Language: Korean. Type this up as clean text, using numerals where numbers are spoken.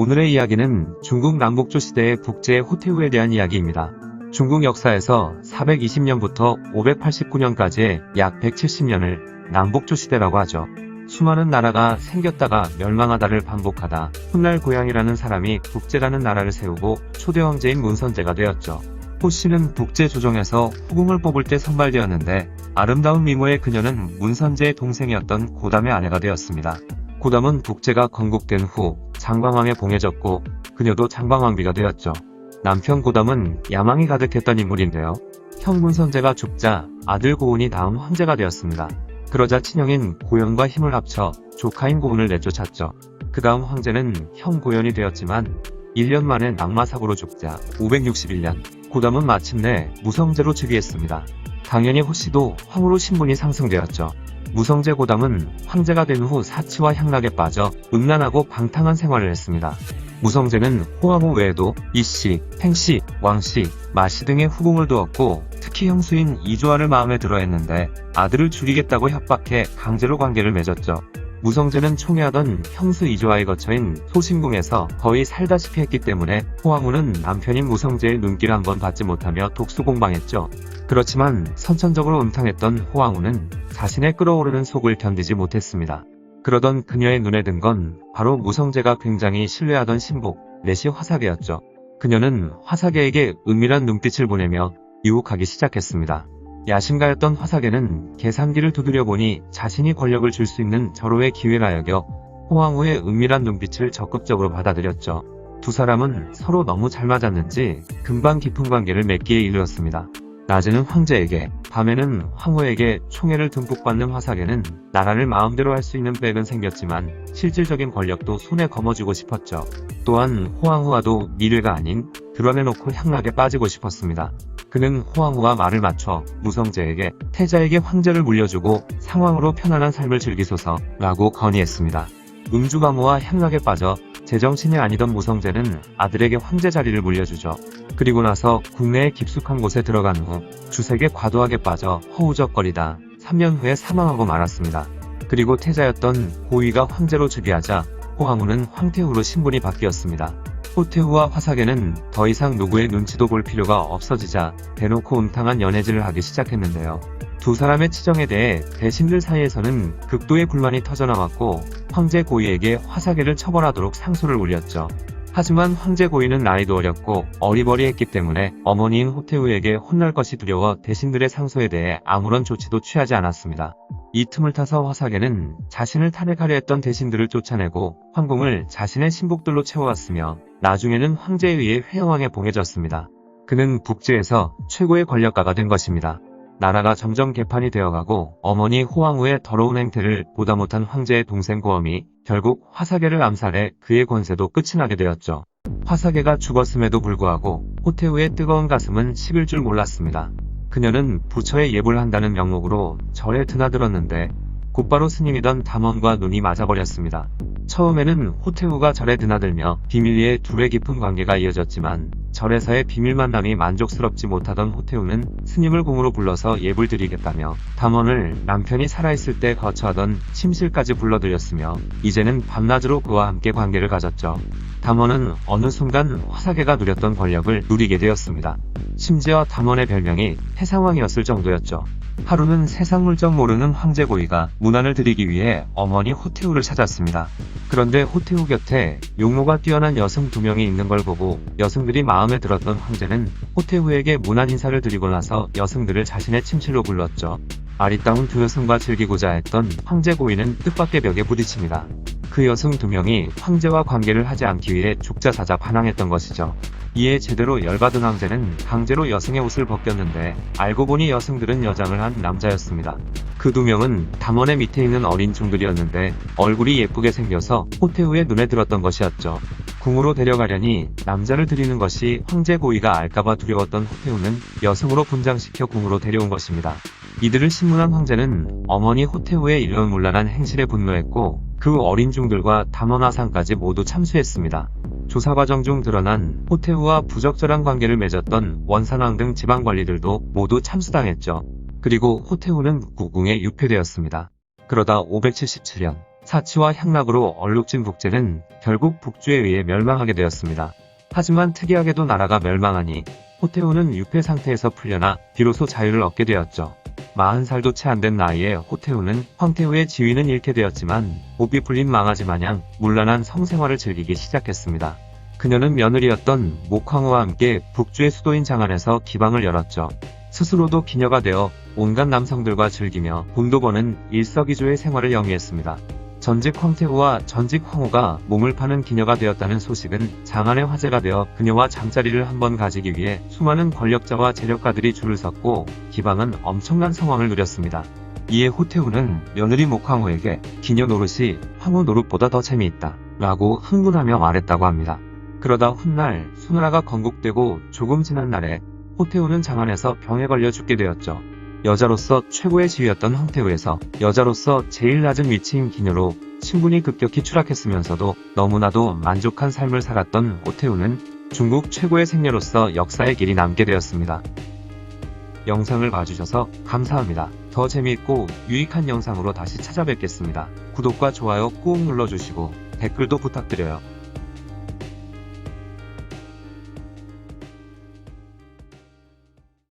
오늘의 이야기는 중국 남북조 시대의 북제의 호태우에 대한 이야기입니다. 중국 역사에서 420년부터 589년까지의 약 170년을 남북조 시대라고 하죠. 수많은 나라가 생겼다가 멸망하다를 반복하다 훗날 고향이라는 사람이 북제라는 나라를 세우고 초대 황제인 문선제가 되었죠. 호 씨는 북제 조정에서 후궁을 뽑을 때 선발되었는데 아름다운 미모의 그녀는 문선제의 동생이었던 고담의 아내가 되었습니다. 고담은 북제가 건국된 후 장광왕에 봉해졌고 그녀도 장광왕비가 되었죠. 남편 고담은 야망이 가득했던 인물인데요. 형 문선제가 죽자 아들 고운이 다음 황제가 되었습니다. 그러자 친형인 고연과 힘을 합쳐 조카인 고운을 내쫓았죠. 그 다음 황제는 형 고연이 되었지만 1년 만에 낙마사고로 죽자 561년 고담은 마침내 무성제로 즉위했습니다. 당연히 호씨도 황후로 신분이 상승되었죠. 무성제 고담은 황제가 된 후 사치와 향락에 빠져 음란하고 방탕한 생활을 했습니다. 무성제는 호황후 외에도 이씨, 팽씨, 왕씨, 마씨 등의 후궁을 두었고 특히 형수인 이조아를 마음에 들어 했는데 아들을 죽이겠다고 협박해 강제로 관계를 맺었죠. 무성제는 총애하던 형수 이조아의 거처인 소신궁에서 거의 살다시피 했기 때문에 호황후는 남편인 무성제의 눈길 한번 받지 못하며 독수공방했죠. 그렇지만 선천적으로 음탕했던 호황후는 자신의 끓어오르는 속을 견디지 못했습니다. 그러던 그녀의 눈에 든 건 바로 무성제가 굉장히 신뢰하던 신복 넷이 화사계였죠. 그녀는 화사계에게 은밀한 눈빛을 보내며 유혹하기 시작했습니다. 야심가였던 화사계는 계산기를 두드려 보니 자신이 권력을 줄 수 있는 절호의 기회라 여겨 호황후의 은밀한 눈빛을 적극적으로 받아들였죠. 두 사람은 서로 너무 잘 맞았는지 금방 깊은 관계를 맺기에 이르렀습니다. 낮에는 황제에게, 밤에는 황후에게 총애를 듬뿍 받는 화사계는 나라를 마음대로 할 수 있는 백은 생겼지만 실질적인 권력도 손에 거머쥐고 싶었죠. 또한 호황후와도 미래가 아닌 드러내놓고 향락에 빠지고 싶었습니다. 그는 호황후와 말을 맞춰 무성제에게 태자에게 황제를 물려주고 상황으로 편안한 삶을 즐기소서 라고 건의했습니다. 음주가무와 향락에 빠져 제정신이 아니던 무성제는 아들에게 황제 자리를 물려주죠. 그리고 나서 국내에 깊숙한 곳에 들어간 후 주색에 과도하게 빠져 허우적거리다 3년 후에 사망하고 말았습니다. 그리고 태자였던 고위가 황제로 즉위하자 호황후는 황태후로 신분이 바뀌었습니다. 호태후와 화사계는 더 이상 누구의 눈치도 볼 필요가 없어지자 대놓고 음탕한 연애질을 하기 시작했는데요. 두 사람의 치정에 대해 대신들 사이에서는 극도의 불만이 터져나왔고 황제 고위에게 화사계를 처벌하도록 상소를 올렸죠. 하지만 황제 고위는 나이도 어렸고 어리버리했기 때문에 어머니인 호태후에게 혼날 것이 두려워 대신들의 상소에 대해 아무런 조치도 취하지 않았습니다. 이 틈을 타서 화사계는 자신을 탄핵하려 했던 대신들을 쫓아내고 황궁을 자신의 신복들로 채워왔으며 나중에는 황제에 의해 회영왕에 봉해졌습니다. 그는 북제에서 최고의 권력가가 된 것입니다. 나라가 점점 개판이 되어가고 어머니 호황후의 더러운 행태를 보다 못한 황제의 동생 고엄이 결국 화사계를 암살해 그의 권세도 끝이 나게 되었죠. 화사계가 죽었음에도 불구하고 호태후의 뜨거운 가슴은 식을 줄 몰랐습니다. 그녀는 부처에 예불 한다는 명목으로 절에 드나들었는데 곧바로 스님이던 담원과 눈이 맞아버렸습니다. 처음에는 호태후가 절에 드나들며 비밀리에 둘의 깊은 관계가 이어졌지만 절에서의 비밀 만남이 만족스럽지 못하던 호태후는 스님을 궁으로 불러서 예불 드리겠다며 담원을 남편이 살아있을 때 거처하던 침실까지 불러들였으며 이제는 밤낮으로 그와 함께 관계를 가졌죠. 담원은 어느 순간 화사계가 누렸던 권력을 누리게 되었습니다. 심지어 담원의 별명이 해상왕이었을 정도였죠. 하루는 세상 물정 모르는 황제 고위가 문안을 드리기 위해 어머니 호태후를 찾았습니다. 그런데 호태후 곁에 용모가 뛰어난 여성 2명이 있는 걸 보고 여성들이 마음에 들었던 황제는 호태후에게 문안 인사를 드리고 나서 여성들을 자신의 침실로 불렀죠. 아리따운 두 여성과 즐기고자 했던 황제 고위는 뜻밖의 벽에 부딪힙니다. 그 여성 2명이 황제와 관계를 하지 않기 위해 죽자사자 반항했던 것이죠. 이에 제대로 열받은 황제는 강제로 여성의 옷을 벗겼는데 알고 보니 여성들은 여장을 한 남자였습니다. 그 2명은 담원의 밑에 있는 어린 종들이었는데 얼굴이 예쁘게 생겨서 호태후의 눈에 들었던 것이었죠. 궁으로 데려가려니 남자를 들이는 것이 황제 고위가 알까봐 두려웠던 호태후는 여성으로 분장시켜 궁으로 데려온 것입니다. 이들을 신문한 황제는 어머니 호태후의 일련문란한 행실에 분노했고 그 어린 종들과 담원화상까지 모두 참수했습니다. 조사 과정 중 드러난 호태후와 부적절한 관계를 맺었던 원산왕 등 지방관리들도 모두 참수당했죠. 그리고 호태후는 국궁에 유폐되었습니다. 그러다 577년 사치와 향락으로 얼룩진 북제는 결국 북주에 의해 멸망하게 되었습니다. 하지만 특이하게도 나라가 멸망하니 호태우는 유폐 상태에서 풀려나 비로소 자유를 얻게 되었죠. 40살도 채 안 된 나이에 호태우는 황태우의 지위는 잃게 되었지만 몹이 불린 망아지 마냥 문란한 성생활을 즐기기 시작했습니다. 그녀는 며느리였던 목황후와 함께 북주의 수도인 장안에서 기방을 열었죠. 스스로도 기녀가 되어 온갖 남성들과 즐기며 돈도 버는 일석이조의 생활을 영위했습니다. 전직 황태후와 전직 황후가 몸을 파는 기녀가 되었다는 소식은 장안의 화제가 되어 그녀와 잠자리를 한번 가지기 위해 수많은 권력자와 재력가들이 줄을 섰고 기방은 엄청난 성황을 누렸습니다. 이에 호태우는 며느리 목황후에게 기녀 노릇이 황후 노릇보다 더 재미있다 라고 흥분하며 말했다고 합니다. 그러다 훗날 수나라가 건국되고 조금 지난 날에 호태우는 장안에서 병에 걸려 죽게 되었죠. 여자로서 최고의 지위였던 황태우에서 여자로서 제일 낮은 위치인 기녀로 신분이 급격히 추락했으면서도 너무나도 만족한 삶을 살았던 호태우는 중국 최고의 생녀로서 역사의 길이 남게 되었습니다. 영상을 봐주셔서 감사합니다. 더 재미있고 유익한 영상으로 다시 찾아뵙겠습니다. 구독과 좋아요 꾹 눌러주시고 댓글도 부탁드려요.